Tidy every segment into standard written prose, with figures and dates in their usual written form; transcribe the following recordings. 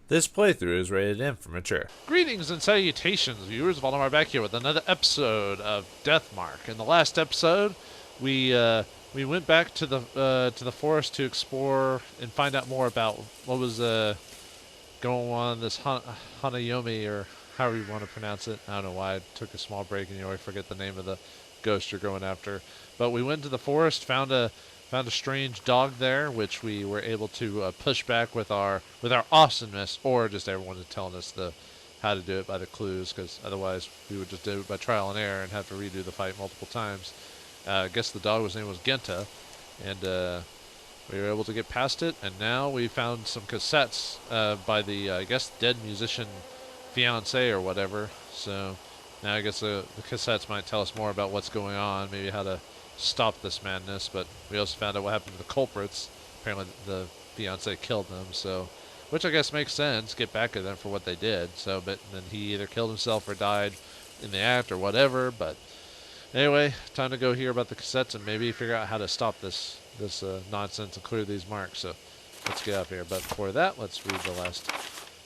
This playthrough is rated M for mature. Greetings and salutations, viewers. Vauldemare back here with another episode of Deathmark. In the last episode, we went back to the forest to explore and find out more about what was going on this Hanayome, or however you want to pronounce it. I don't know why I took a small break and you always forget the name of the ghost you're going after. But we went to the forest, found a strange dog there, which we were able to push back with our awesomeness, or just everyone telling us how to do it by the clues, because otherwise we would just do it by trial and error and have to redo the fight multiple times. I guess the dog's name was Genta, and we were able to get past it, and now we found some cassettes by the, I guess, dead musician fiance or whatever. So now I guess the cassettes might tell us more about what's going on, maybe how to stop this madness. But we also found out what happened to the culprits. Apparently the fiance killed them, so, which I guess makes sense, get back at them for what they did. So, but then he either killed himself or died in the act or whatever. But anyway, time to go hear about the cassettes and maybe figure out how to stop this nonsense and clear these marks. So let's get up here. But before that, let's read the last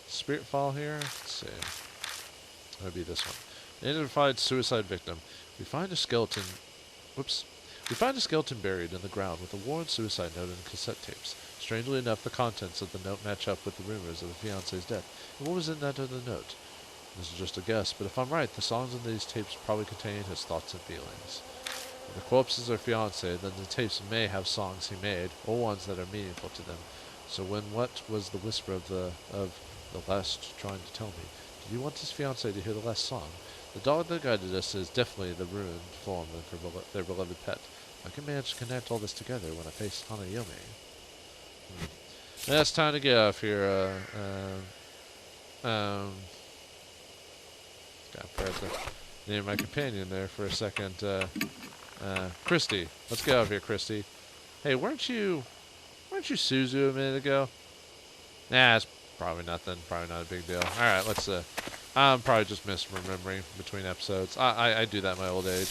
spirit file here. Let's see. That would be this one. Identified suicide victim. We find a skeleton. Whoops. We find a skeleton buried in the ground with a worn suicide note and cassette tapes. Strangely enough, the contents of the note match up with the rumors of the fiance's death. And what was in that other note? This is just a guess, but if I'm right, the songs in these tapes probably contain his thoughts and feelings. If the corpse is her fiance, then the tapes may have songs he made, or ones that are meaningful to them. So what was the whisper of the last trying to tell me? Did he want his fiance to hear the last song? The dog that guided us is definitely the ruined form of their beloved pet. I can manage to connect all this together when I face Hanayome. Now it's time to get off here. Got the name of my companion there for a second. Christy. Let's get out of here, Christy. Hey, weren't you Suzu a minute ago? Nah, it's probably nothing. Probably not a big deal. All right, let's. I'm probably just misremembering between episodes. I do that in my old age.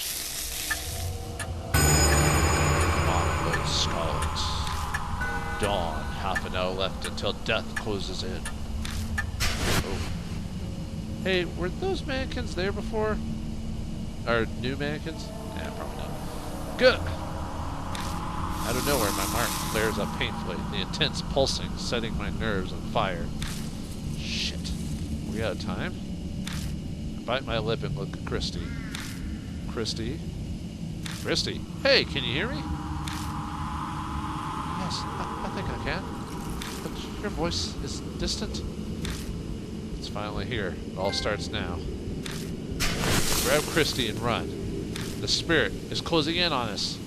Monolith Scarlet. Dawn. Half an hour left until death closes in. Oh. Hey, were those mannequins there before? Or new mannequins? Yeah, probably not. Good! Out of nowhere, my mark flares up painfully, the intense pulsing setting my nerves on fire. Shit. Are we out of time? I bite my lip and look at Christy. Christy? Christy? Hey, can you hear me? Yes, I think I can. But your voice is distant. It's finally here. It all starts now. Grab Christy and run. The spirit is closing in on us.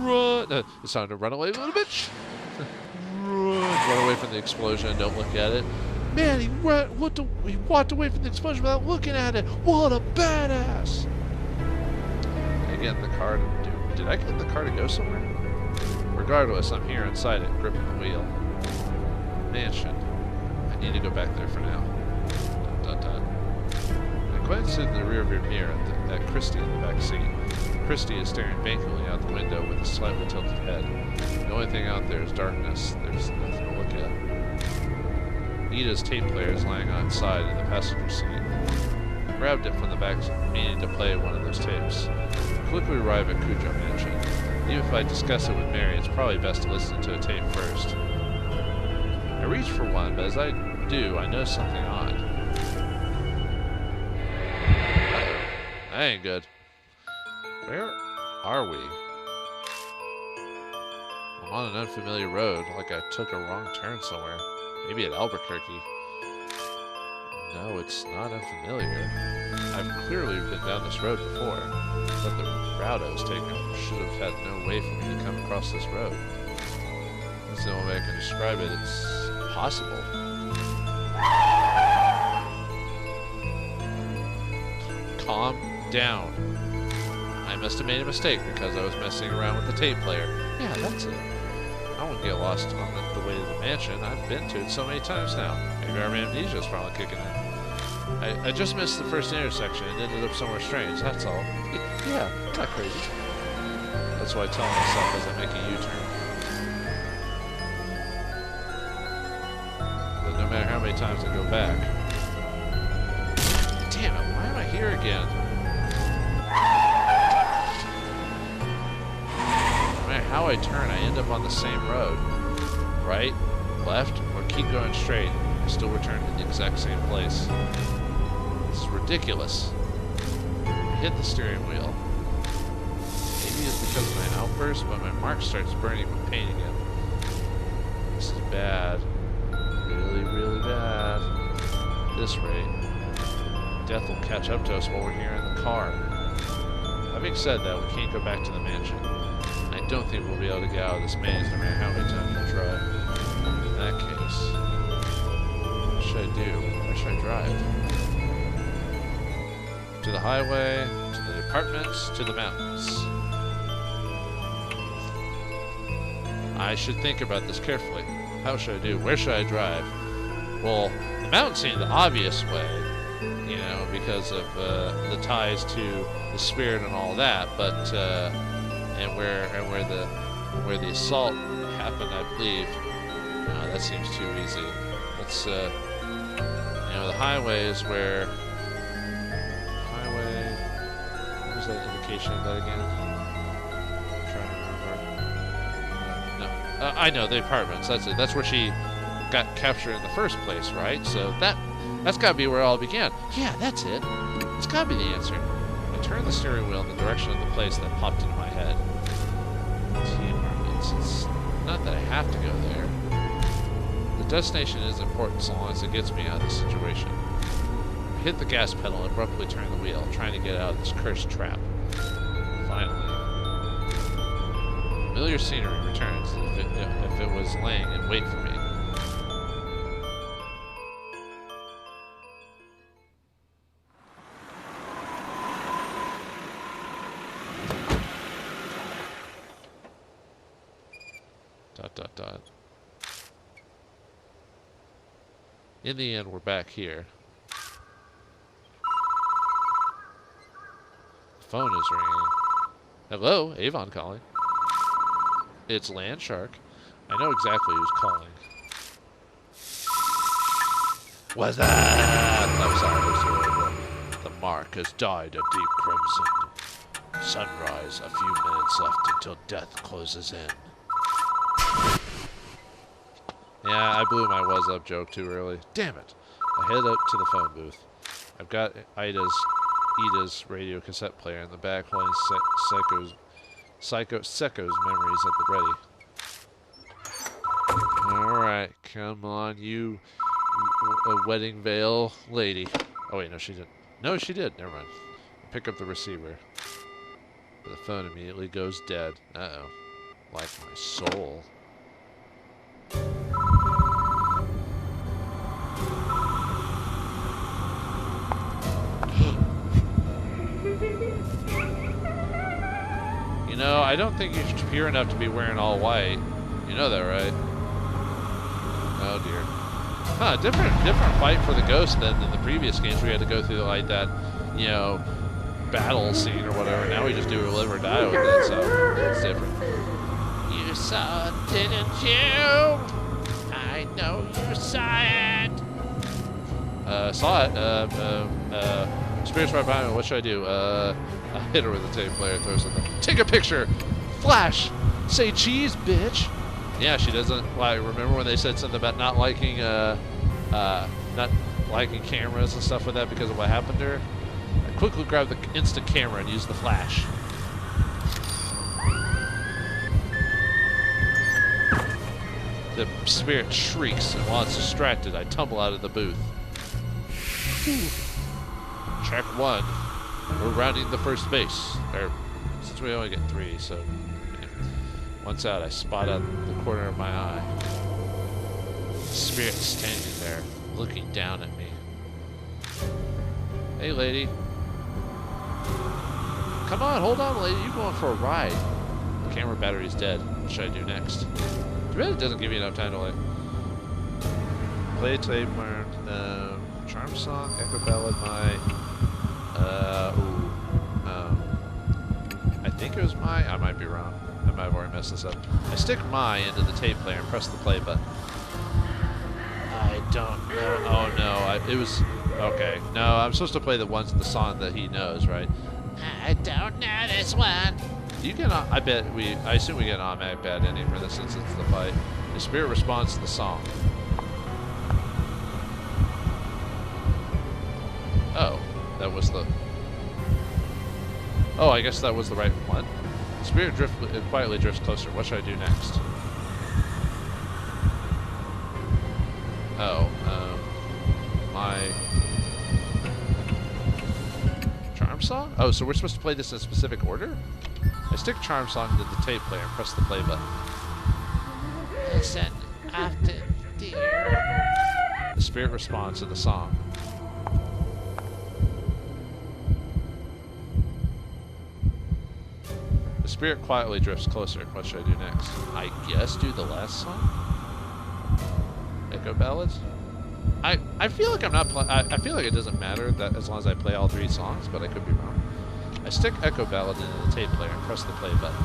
Run! It's time to run away, little bitch. Run away from the explosion and don't look at it. Man, he walked away from the explosion without looking at it. What a badass! Did I get the car did I get the car to go somewhere? Regardless, I'm here inside it, gripping the wheel. Mansion. I need to go back there for now. Dun, dun, dun. I glance in the rearview mirror at Christy in the back seat. Christy is staring vacantly out the window with a slightly tilted head. The only thing out there is darkness. There's nothing to look at. Ida's tape player is lying on its side in the passenger seat. I grabbed it from the back, meaning to play one of those tapes. I quickly arrive at Kujo Mansion. Even if I discuss it with Mary, it's probably best to listen to a tape first. I reach for one, but as I do, I notice something odd. Uh-oh. That ain't good. Where are we? I'm on an unfamiliar road, like I took a wrong turn somewhere. Maybe at Albuquerque. No, it's not unfamiliar. I've clearly been down this road before, but the route I was taking should have had no way for me to come across this road. That's the only way I can describe it. It's possible. Calm down. I must have made a mistake because I was messing around with the tape player. Yeah, that's it. I won't get lost on the way to the mansion. I've been to it so many times now. Maybe our amnesia's finally kicking in. I just missed the first intersection and ended up somewhere strange, that's all. Yeah, not crazy. That's what I tell myself as I make a U-turn. The no matter how many times I go back. Damn it, why am I here again? No matter how I turn, I end up on the same road. Right, left, or keep going straight. I still return to the exact same place. This is ridiculous. I hit the steering wheel. Maybe it's because of my outburst, but my mark starts burning with pain again. This is bad. Really, really bad. At this rate, death will catch up to us while we're here in the car. Having said that, we can't go back to the mansion. I don't think we'll be able to get out of this maze no matter how many times I try. In that case, what should I do? Where should I drive? To the highway, to the apartments, to the mountains. I should think about this carefully. How should I do? Where should I drive? Well, the mountains seem the obvious way, you know, because of the ties to the spirit and all that. But and where the assault happened, I believe. No, that seems too easy. Let's you know, the highway is where. Highway. What was that indication of that again? I'm trying to remember. No. I know, the apartments. That's it. That's where she got captured in the first place, right? So that's got to be where it all began. Yeah, that's it. It's got to be the answer. I turned the steering wheel in the direction of the place that popped into my head. Tea apartments. It's not that I have to go there. The destination is important so long as it gets me out of the situation. I hit the gas pedal and abruptly turned the wheel, trying to get out of this cursed trap. Finally. Familiar scenery returns if it was laying in wait for me. Dot, dot, dot. In the end, we're back here. The phone is ringing. Hello, Avon calling. It's Land Shark. I know exactly who's calling. What's that? I'm sorry. The mark has died a deep crimson. Sunrise, a few minutes left until death closes in. Yeah, I blew my was up joke too early. Damn it. I head up to the phone booth. I've got Ida's radio cassette player in the back playing Psycho's memories at the ready. Alright, come on, you wedding veil lady. Oh wait, no she didn't. No, she did. Never mind. I pick up the receiver. The phone immediately goes dead. Uh-oh. Like my soul. You know, I don't think you're pure enough to be wearing all white. You know that, right? Oh dear. Huh, different fight for the ghost than in the previous games where we had to go through like that, you know, battle scene or whatever. Now we just do live or die with it, so it's different. You saw it, didn't you? I know you saw it. Saw it. Spirit's right behind me. What should I do? I hit her with the tape player, throw something. Take a picture! Flash! Say cheese, bitch! Yeah, she doesn't like. Remember when they said something about not liking cameras and stuff with that because of what happened to her? I quickly grabbed the instant camera and used the flash. The spirit shrieks, and while it's distracted, I tumble out of the booth. Check 1. We're rounding the first base. Since we only get 3, so... Yeah. Once out, I spot out the corner of my eye. The spirit standing there, looking down at me. Hey, lady. Come on, hold on, lady. You're going for a ride. The camera battery's dead. What should I do next? Too bad it doesn't give you enough time to, like... Play tape, learn, charm song, echo ballad, I think it was I might be wrong. I might have already messed this up. I stick into the tape player and press the play button. I don't know. Oh no, it was okay. No, I'm supposed to play the song that he knows, right? I don't know this one. You can, I assume we get an automatic bad ending for this since it's the fight. The spirit responds to the song. Oh, that was the. Oh, I guess that was the right one. The spirit quietly drifts closer. What should I do next? Oh, my charm song? Oh, so we're supposed to play this in a specific order? I stick charm song to the tape player and press the play button. Listen often, dear. The spirit responds to the song. The spirit quietly drifts closer. What should I do next? I guess do the last song? Echo ballads? I feel like I'm not I feel like it doesn't matter that as long as I play all 3 songs, but I could be wrong. I stick echo ballad into the tape player and press the play button.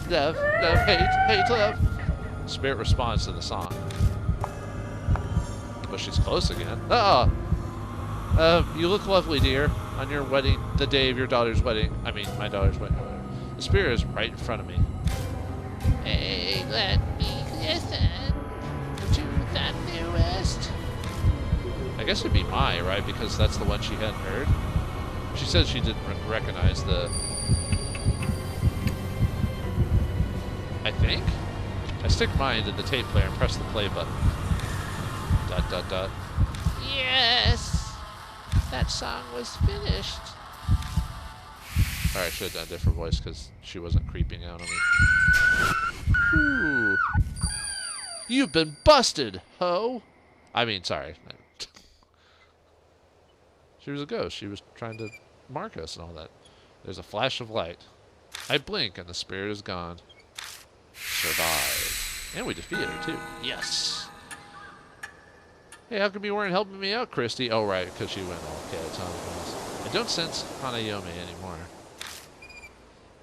Love, hate, love. Spirit responds to the song. But she's close again. You look lovely, dear, on your wedding, the day of your daughter's wedding. I mean, my daughter's wedding. The spirit is right in front of me. Hey, let me listen to the newest. I guess it'd be Mai, right? Because that's the one she hadn't heard. She said she didn't recognize the... I think? I stick Mai into the tape player and press the play button. ... Yes! That song was finished. Alright, I should have done a different voice because she wasn't creeping out on me. Whew. You've been busted, ho! I mean, sorry. She was a ghost. She was trying to mark us and all that. There's a flash of light. I blink and the spirit is gone. Survive. And we defeated her, too. Yes! Hey, how come you weren't helping me out, Christy? Oh, right, because she went all catatonic. I don't sense Hanayome anymore.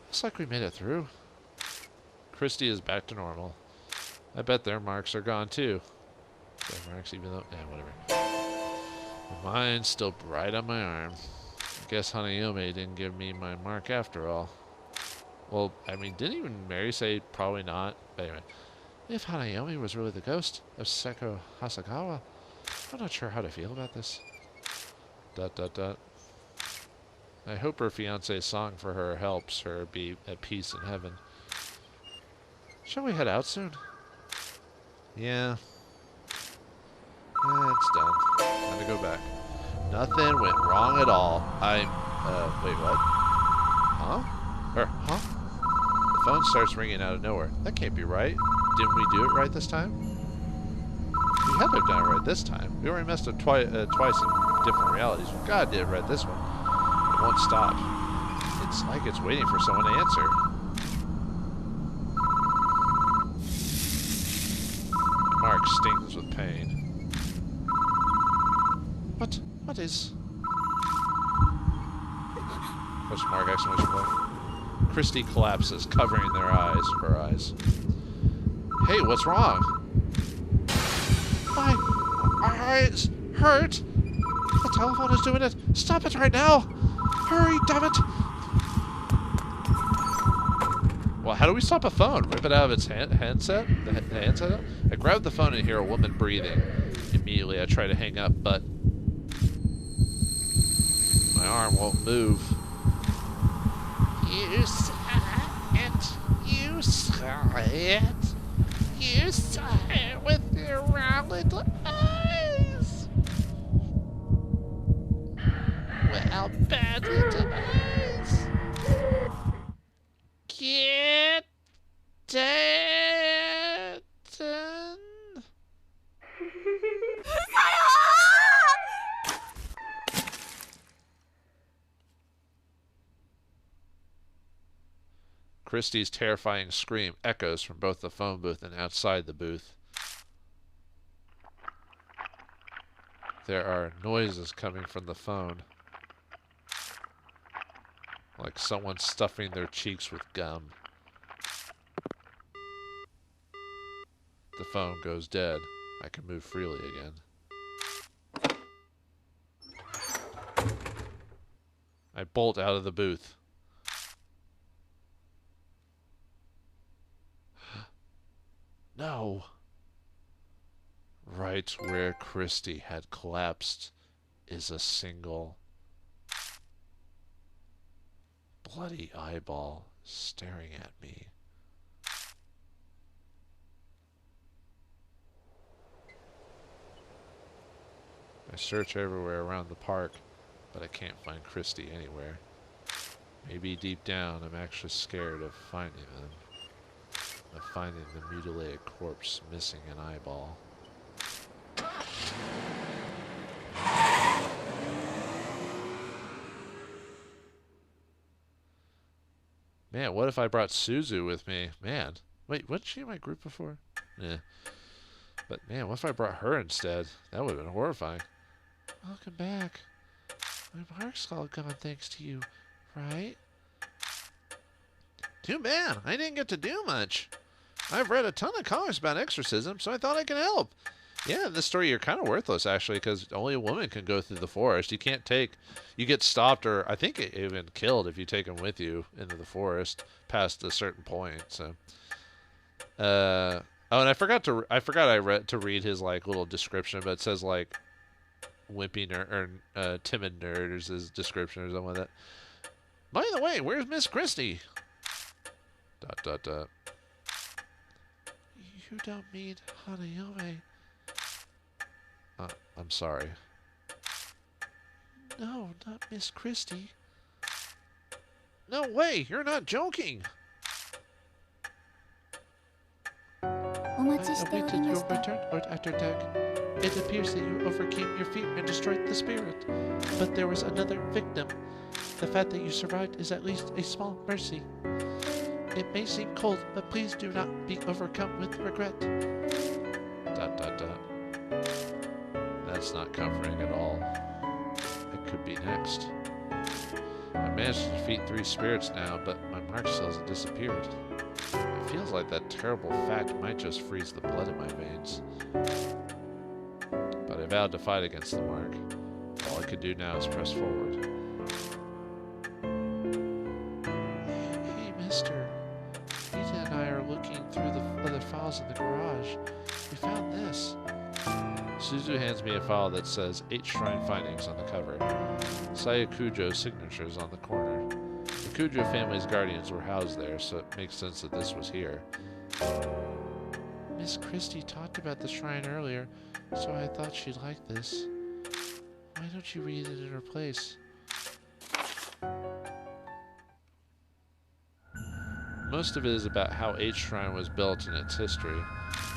Looks like we made it through. Christy is back to normal. I bet their marks are gone, too. Their marks, even though... Yeah, whatever. Mine's still bright on my arm. I guess Hanayome didn't give me my mark after all. Well, I mean, didn't even Mary say probably not? But anyway, if Hanayome was really the ghost of Seko Hasagawa, I'm not sure how to feel about this. ... I hope her fiance's song for her helps her be at peace in heaven. Shall we head out soon? Yeah. It's done. Time to go back. Nothing went wrong at all. Wait, what? Huh? Huh? The phone starts ringing out of nowhere. That can't be right. Didn't we do it right this time? We had to have done it right this time. We already messed up twice in different realities. We gotta did it right this one. It won't stop. It's like it's waiting for someone to answer. My mark stings with pain. What is... Question mark, exclamation point. Christy collapses, covering her eyes. Hey, what's wrong? My eyes hurt. The telephone is doing it. Stop it right now. Hurry, damn it. Well, how do we stop a phone? Rip it out of its handset? The handset? I grab the phone and hear a woman breathing. Immediately, I try to hang up, but my arm won't move. You saw it. You saw it. You saw it with your round little eyes. Well, bad little eyes. Get dead. Christie's terrifying scream echoes from both the phone booth and outside the booth. There are noises coming from the phone. Like someone stuffing their cheeks with gum. the phone goes dead, I can move freely again. I bolt out of the booth. No. Right where Christy had collapsed is a single bloody eyeball staring at me. I search everywhere around the park, but I can't find Christy anywhere. Maybe deep down I'm actually scared of finding them. Of finding the mutilated corpse missing an eyeball. Man, what if I brought Suzu with me? Man. Wait, wasn't she in my group before? Yeah. But man, what if I brought her instead? That would have been horrifying. Welcome back. My mark's all gone thanks to you, right? Too bad. I didn't get to do much. I've read a ton of comics about exorcism, so I thought I could help. Yeah, in this story you're kind of worthless, actually, because only a woman can go through the forest. You can't take... You get stopped, or I think even killed if you take them with you into the forest past a certain point, so... oh, and I forgot I read to read his, like, little description, but it says, like, wimpy nerd, or timid nerd is his description or something like that. By the way, where's Miss Christie? ... You don't mean Hanayome. I'm sorry. No, not Miss Christie. No way, you're not joking. I awaited your return, Lord Atterdag. It appears that you overcame your fear and destroyed the spirit. But there was another victim. The fact that you survived is at least a small mercy. It may seem cold, but please do not be overcome with regret. ... That's not comforting at all. It could be next. I managed to defeat 3 spirits now, but my mark cells have disappeared. It feels like that terrible fact might just freeze the blood in my veins. But I vowed to fight against the mark. All I could do now is press forward. Hey, mister. Rita and I are looking through the other files in the garage. We found this. Suzu hands me a file that says 8 shrine findings on the cover. Sayakujo's signature is on the corner. The Kujo family's guardians were housed there, so it makes sense that this was here. Miss Christie talked about the shrine earlier, so I thought she'd like this. Why don't you read it in her place? Most of it is about how H Shrine was built and its history.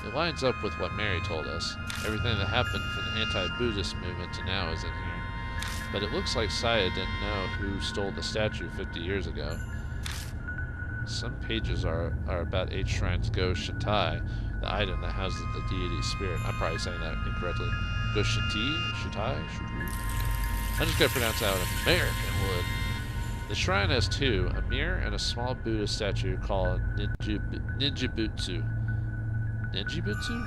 It lines up with what Mary told us. Everything that happened from the anti-Buddhist movement to now is in here. But it looks like Saya didn't know who stole the statue 50 years ago. Some pages are about H Shrine's Go Shitai, the item that houses the deity's spirit. I'm probably saying that incorrectly. Go Shitai? Shitai? I'm just going to pronounce that with American wood. The shrine has 2, a mirror and a small Buddha statue called Ninjibutsu. Ninjibutsu? Ninjibutsu?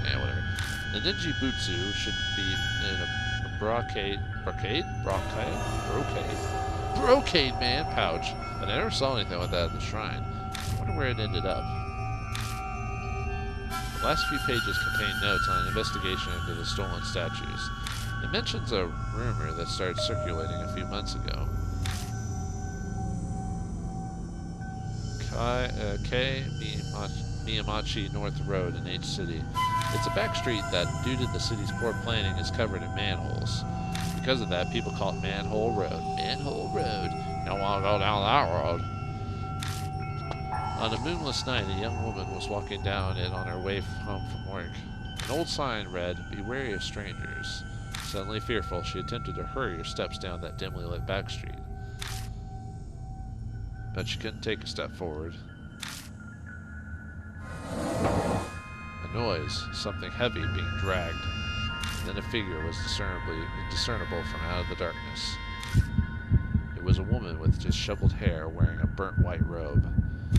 Yeah, whatever. The Ninjibutsu should be in a brocade man pouch, but I never saw anything like that at the shrine. I wonder where it ended up. The last few pages contain notes on an investigation into the stolen statues. It mentions a rumor that started circulating a few months ago. Miyamachi North Road in H City. It's a back street that, due to the city's poor planning, is covered in manholes. Because of that, people call it Manhole Road. Manhole Road. You don't want to go down that road. On a moonless night, a young woman was walking down it on her way home from work. An old sign read, "Be wary of strangers." Suddenly fearful, she attempted to hurry her steps down that dimly lit back street. But she couldn't take a step forward. A noise, something heavy being dragged. And then a figure was discernible from out of the darkness. It was a woman with disheveled hair wearing a burnt white robe.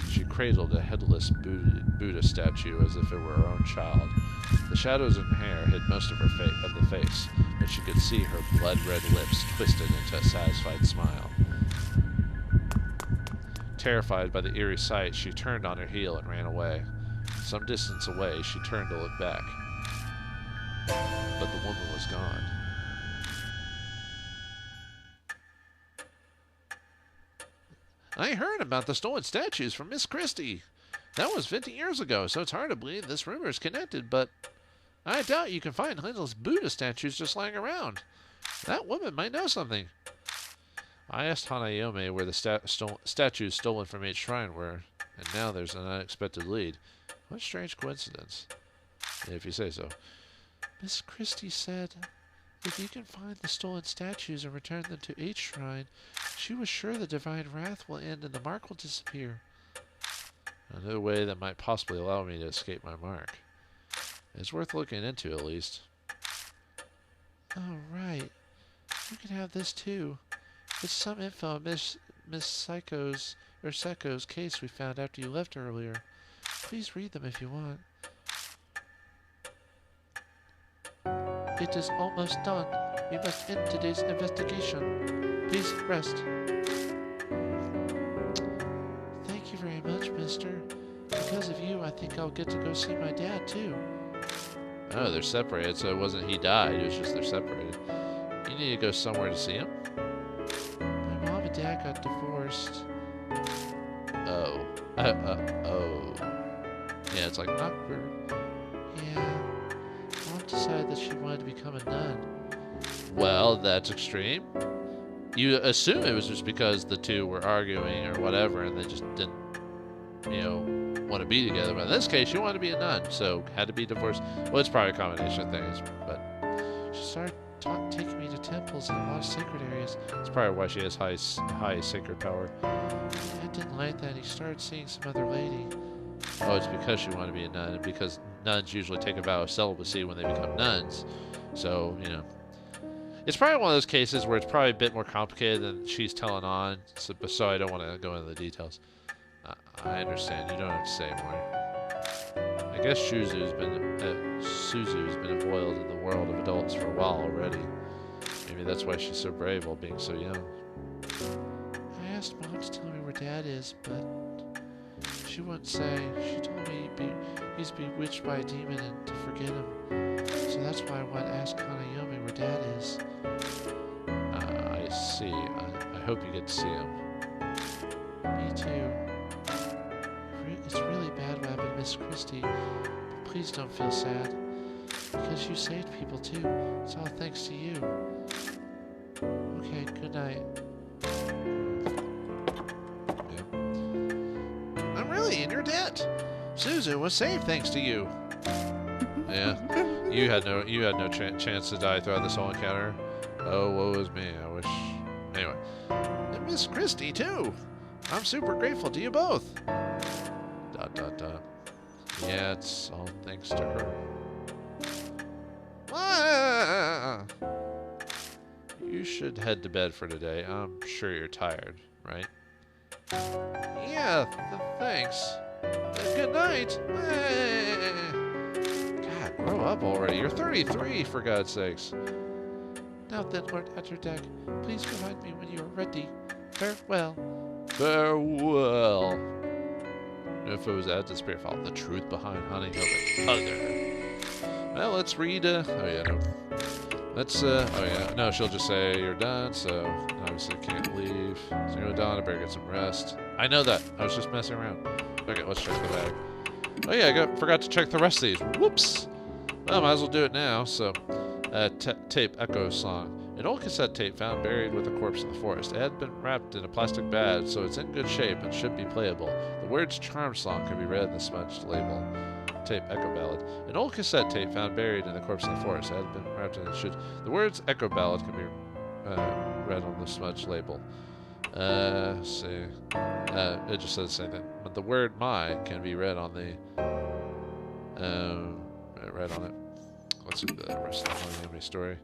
She cradled a headless Buddha statue as if it were her own child. The shadows in her hair hid most of the face, but she could see her blood-red lips twisted into a satisfied smile. Terrified by the eerie sight, she turned on her heel and ran away. Some distance away, she turned to look back. But the woman was gone. I heard about the stolen statues from Miss Christie. That was 50 years ago, so it's hard to believe this rumor is connected, but I doubt you can find endless Buddha statues just lying around. That woman might know something. I asked Hanayome where the statues stolen from each shrine were, and now there's an unexpected lead. What strange coincidence. If you say so. Miss Christie said if you can find the stolen statues and return them to each shrine, she was sure the divine wrath will end and the mark will disappear. Another way that might possibly allow me to escape my mark. It's worth looking into, at least. Oh, right. You can have this, too. It's some info on Miss Seiko's case we found after you left earlier. Please read them if you want. It is almost done. We must end today's investigation. Please rest. Thank you very much, mister. Because of you, I think I'll get to go see my dad, too. Oh, they're separated, so it wasn't he died, it was just they're separated. You need to go somewhere to see him? My mom and dad got divorced. Oh. Oh. Yeah, it's like awkward. Yeah. Mom decided that she wanted to become a nun. Well, that's extreme. You assume it was just because the two were arguing or whatever, and they just didn't, want to be together. But in this case, she wanted to be a nun, so had to be divorced. Well, it's probably a combination of things, but she started taking me to temples and a lot of sacred areas. That's probably why she has high sacred power. I didn't like that. He started seeing some other lady. Oh, it's because she wanted to be a nun, and because nuns usually take a vow of celibacy when they become nuns. So, it's probably one of those cases where it's probably a bit more complicated than she's telling on, so I don't want to go into the details. I understand. You don't have to say more. I guess Suzu's been embroiled in the world of adults for a while already. Maybe that's why she's so brave while being so young. I asked Mom to tell me where Dad is, but she wouldn't say. She told me he's bewitched by a demon and to forget him. So that's why I want to ask Hanayome where Dad is. I see. I hope you get to see him. Me too. It's really bad what happened to Miss Christie. But please don't feel sad. Because you saved people too. It's all thanks to you. Okay, good night. Yeah. I'm really in your debt. Suzu was saved thanks to you. Yeah. You had no chance to die throughout this whole encounter. Oh, woe is me. I wish. Anyway. And Miss Christie too. I'm super grateful to you both. ... Yeah, it's all thanks to her. Ah! You should head to bed for today. I'm sure you're tired, right? Yeah, thanks. Good night. God, grow up already. You're 33, for God's sakes. Now then, Lord Atterdeck, please remind me when you are ready. Farewell. Farewell. If it was at the spirit file, the truth behind Hanayome. Other. Well, let's read. Oh yeah, no. Let's. Oh yeah, no. She'll just say you're done. So obviously can't leave. So you're done. I better get some rest. I know that. I was just messing around. Okay, let's check the bag. Oh yeah, forgot to check the rest of these. Whoops. Well, might as well do it now. So, tape echo song. An old cassette tape found buried with a corpse in the forest. It had been wrapped in a plastic bag, so it's in good shape and should be playable. The words "Charm Song" can be read in the smudged label. Tape Echo Ballad. An old cassette tape found buried in the corpse in the forest. It had been wrapped in the words "Echo Ballad" can be read on the smudged label. See. It just says the same thing. But the word "my" can be read on the read on it. Let's see the rest of the Hanayome story.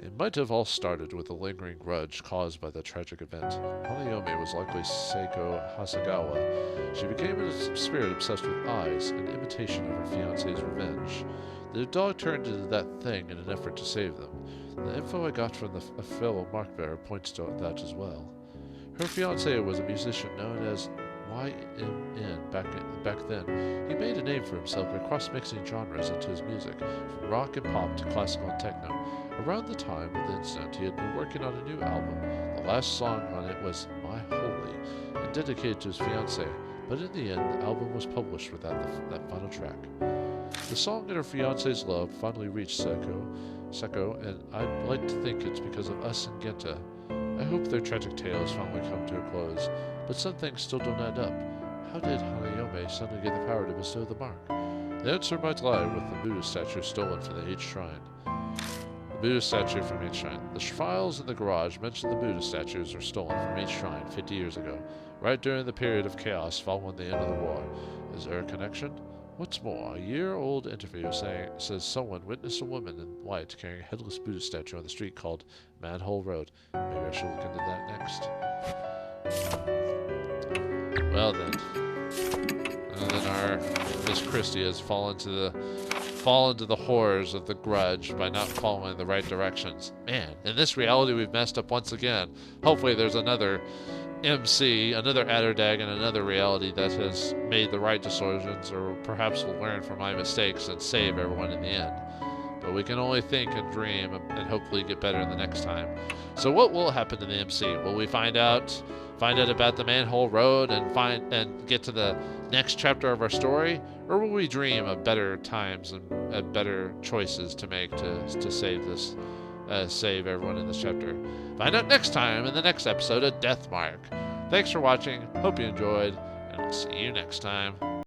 It might have all started with a lingering grudge caused by the tragic event. Hanayome was likely Seiko Hasegawa. She became a spirit obsessed with eyes, an imitation of her fiancé's revenge. The dog turned into that thing in an effort to save them. The info I got from a fellow mark-bearer points to that as well. Her fiancé was a musician known as YMN back then. He made a name for himself by cross-mixing genres into his music, from rock and pop to classical and techno. Around the time of the incident, he had been working on a new album. The last song on it was My Holy, and dedicated to his fiancée, but in the end, the album was published without that final track. The song and her fiancé's love finally reached Seko, and I'd like to think it's because of us and Genta. I hope their tragic tales finally come to a close, but some things still don't add up. How did Hanayome suddenly get the power to bestow the mark? The answer might lie with the Buddhist statue stolen from the H Shrine. The Buddhist statue from H Shrine. The files in the garage mention the Buddhist statues were stolen from H Shrine 50 years ago, right during the period of chaos following the end of the war. Is there a connection? What's more, a year-old interview says someone witnessed a woman in white carrying a headless Buddhist statue on the street called Manhole Road. Maybe I should look into that next. Well then. And then our Miss Christie has fallen to the horrors of the grudge by not following the right directions. Man, in this reality we've messed up once again. Hopefully there's another MC, another Adderdag, and another reality that has made the right decisions, or perhaps will learn from my mistakes and save everyone in the end. But we can only think and dream and hopefully get better the next time. So what will happen to the MC? Will we find out about the Manhole Road and get to the next chapter of our story? Or will we dream of better times and better choices to make to save everyone in this chapter? Find out next time in the next episode of Deathmark. Thanks for watching, hope you enjoyed, and I'll see you next time.